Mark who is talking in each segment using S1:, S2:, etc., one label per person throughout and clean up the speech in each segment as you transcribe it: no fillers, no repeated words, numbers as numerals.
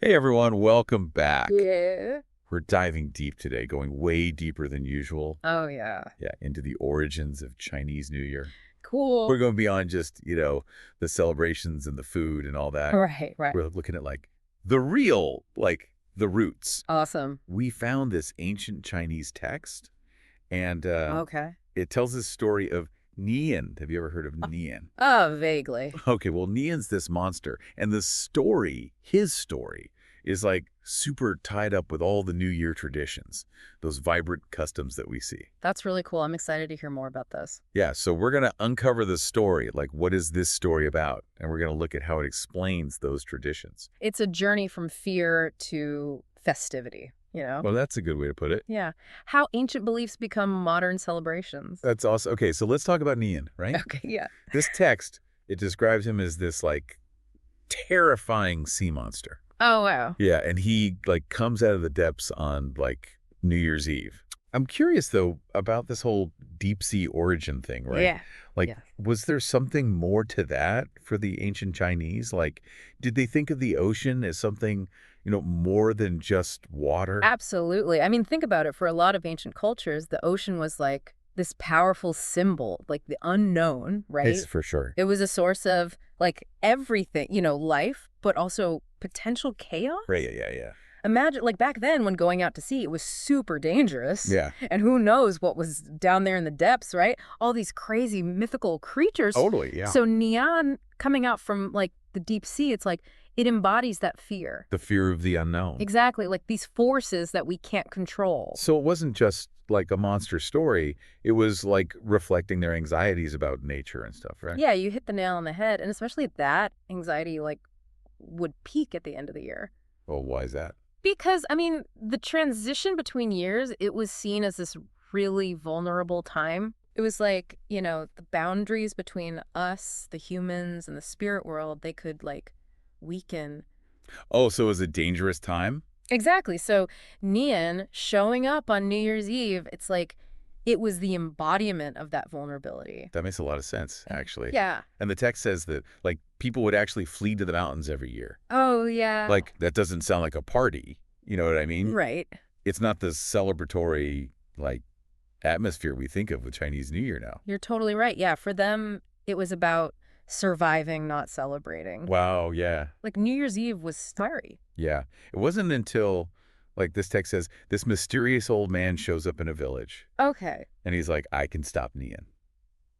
S1: Hey everyone, welcome back.
S2: Yeah.
S1: We're diving deep today, going way deeper than usual.
S2: Oh, yeah.
S1: Yeah, into the origins of Chinese New Year. We're
S2: Cool.
S1: going beyond just, the celebrations and the food and all that.
S2: Right, right.
S1: We're looking at the real, the roots.
S2: Awesome.
S1: We found this ancient Chinese text and
S2: Okay.
S1: it tells this story of Nian. Have you ever heard of Nian?
S2: Oh, vaguely.
S1: Okay, well, Nian's this monster, and the story, his story, is super tied up with all the New Year traditions, those vibrant customs that we see.
S2: That's really cool. I'm excited to hear more about this.
S1: Yeah, so we're going to uncover the story, what is this story about? And we're going to look at how it explains those traditions.
S2: It's a journey from fear to festivity, you know?
S1: Well, that's a good way to put it.
S2: Yeah. How ancient beliefs become modern celebrations.
S1: That's awesome. Okay, so let's talk about Nian, right?
S2: Okay, yeah.
S1: This text, it describes him as this, terrifying sea monster.
S2: Oh, wow.
S1: Yeah, and he comes out of the depths on New Year's Eve. I'm curious though about this whole deep sea origin thing, right?
S2: Yeah. Yeah.
S1: Was there something more to that for the ancient Chinese? Did they think of the ocean as something, more than just water?
S2: Absolutely. I mean, think about it. For a lot of ancient cultures, the ocean was like this powerful symbol, like the unknown, right?
S1: It's for sure.
S2: It was a source of everything, life, but also potential chaos.
S1: Right, yeah.
S2: Imagine, back then when going out to sea, it was super dangerous.
S1: Yeah.
S2: And who knows what was down there in the depths, right? All these crazy mythical creatures.
S1: Totally, yeah.
S2: So Nian coming out from the deep sea, it's it embodies that fear.
S1: The fear of the unknown.
S2: Exactly. These forces that we can't control.
S1: So it wasn't just a monster story. It was reflecting their anxieties about nature and stuff, right?
S2: Yeah, you hit the nail on the head. And especially that anxiety, would peak at the end of the year.
S1: Well, why is that?
S2: Because, I mean, the transition between years, it was seen as this really vulnerable time. It was the boundaries between us, the humans, and the spirit world, they could, weaken.
S1: Oh, so it was a dangerous time?
S2: Exactly. So Nian showing up on New Year's Eve, it's it was the embodiment of that vulnerability.
S1: That makes a lot of sense, actually.
S2: Yeah.
S1: And the text says that, people would actually flee to the mountains every year.
S2: Oh, yeah.
S1: That doesn't sound like a party. You know what I mean?
S2: Right.
S1: It's not the celebratory, atmosphere we think of with Chinese New Year now.
S2: You're totally right. Yeah. For them, it was about surviving, not celebrating.
S1: Wow, yeah.
S2: New Year's Eve was scary.
S1: Yeah. It wasn't until, this text says, this mysterious old man shows up in a village.
S2: Okay.
S1: And he's like, I can stop Nian.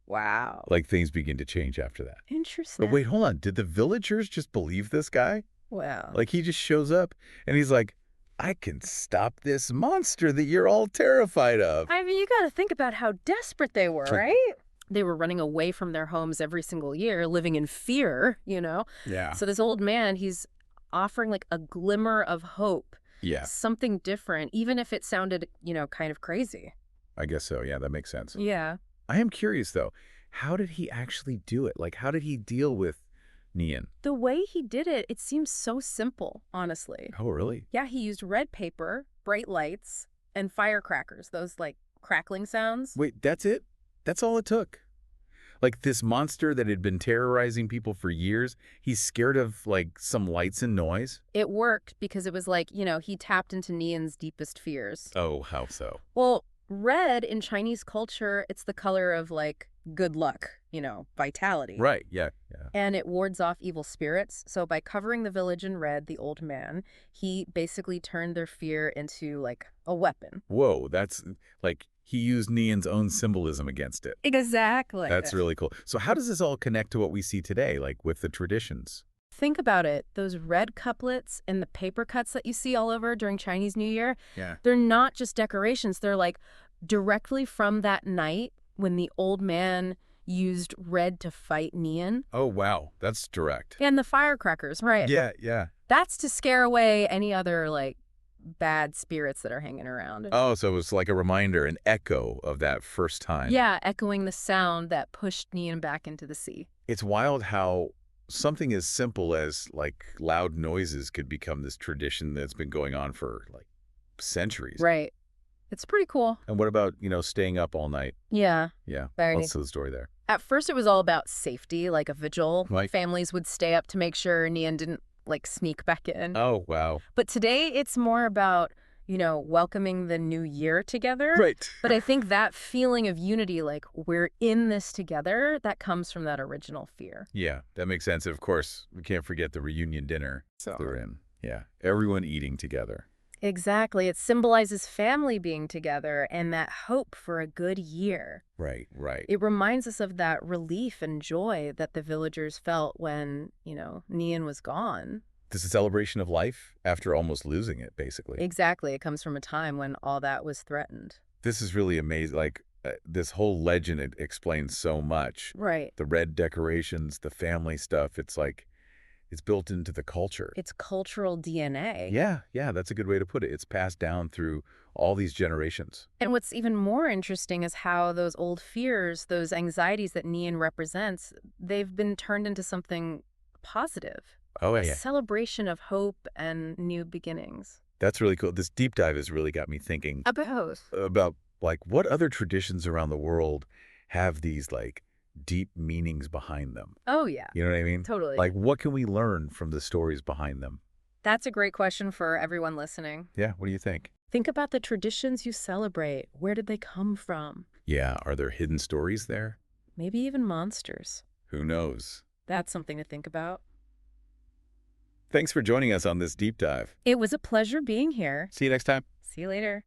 S2: Wow.
S1: Things begin to change after that.
S2: Interesting.
S1: But wait, hold on. Did the villagers just believe this guy?
S2: Wow.
S1: He just shows up and he's like, I can stop this monster that you're all terrified of.
S2: I mean, you got to think about how desperate they were, right? They were running away from their homes every single year, living in fear,
S1: Yeah.
S2: So this old man, he's offering a glimmer of hope.
S1: Yeah.
S2: Something different, even if it sounded, kind of crazy.
S1: I guess so. Yeah, that makes sense.
S2: Yeah.
S1: I am curious, though. How did he actually do it? How did he deal with Nian?
S2: The way he did it, it seems so simple, honestly.
S1: Oh, really?
S2: Yeah, he used red paper, bright lights, and firecrackers, those crackling sounds.
S1: Wait, that's it? That's all it took? This monster that had been terrorizing people for years, he's scared of, some lights and noise?
S2: It worked because it was he tapped into Nian's deepest fears.
S1: Oh, how so?
S2: Well, red in Chinese culture, it's the color of good luck, vitality.
S1: Right, yeah.
S2: And it wards off evil spirits. So by covering the village in red, the old man, he basically turned their fear into a weapon.
S1: Whoa, that's he used Nian's own symbolism against it.
S2: Exactly.
S1: That's really cool. So how does this all connect to what we see today, with the traditions?
S2: Think about it. Those red couplets and the paper cuts that you see all over during Chinese New Year,
S1: Yeah.
S2: they're not just decorations. They're directly from that night when the old man used red to fight Nian.
S1: Oh, wow. That's direct.
S2: And the firecrackers, right?
S1: Yeah.
S2: That's to scare away any other, bad spirits that are hanging around.
S1: Oh, so it was a reminder, an echo of that first time.
S2: Yeah, echoing the sound that pushed Nian back into the sea.
S1: It's wild how something as simple as, loud noises could become this tradition that's been going on for, centuries.
S2: Right. It's pretty cool.
S1: And what about, staying up all night?
S2: Yeah.
S1: Yeah.
S2: Very.
S1: What's the story there?
S2: At first, it was all about safety, like a vigil.
S1: Right.
S2: Families would stay up to make sure Nian didn't like sneak back in.
S1: Oh, wow.
S2: But today it's more about, welcoming the new year together.
S1: Right.
S2: But I think that feeling of unity, like we're in this together, that comes from that original fear.
S1: Yeah, that makes sense. Of course, we can't forget the reunion dinner they're in. Yeah, everyone eating together.
S2: Exactly. It symbolizes family being together and that hope for a good year.
S1: Right, right.
S2: It reminds us of that relief and joy that the villagers felt when, Nian was gone.
S1: This is a celebration of life after almost losing it, basically.
S2: Exactly. It comes from a time when all that was threatened.
S1: This is really amazing. Like, this whole legend, it explains so much.
S2: Right.
S1: The red decorations, the family stuff, it's like, it's built into the culture.
S2: It's cultural DNA.
S1: Yeah, yeah, that's a good way to put it. It's passed down through all these generations.
S2: And what's even more interesting is how those old fears, those anxieties that Nian represents, they've been turned into something positive.
S1: Oh,
S2: A
S1: yeah.
S2: celebration of hope and new beginnings.
S1: That's really cool. This deep dive has really got me thinking about, like, what other traditions around the world have these, like, deep meanings behind them.
S2: Oh, yeah.
S1: You know what I mean?
S2: Totally.
S1: Like, what can we learn from the stories behind them?
S2: That's a great question for everyone listening.
S1: Yeah, what do you think?
S2: Think about the traditions you celebrate. Where did they come from?
S1: Yeah, are there hidden stories there?
S2: Maybe even monsters.
S1: Who knows?
S2: That's something to think about.
S1: Thanks for joining us on this deep dive.
S2: It was a pleasure being here.
S1: See you next time.
S2: See you later.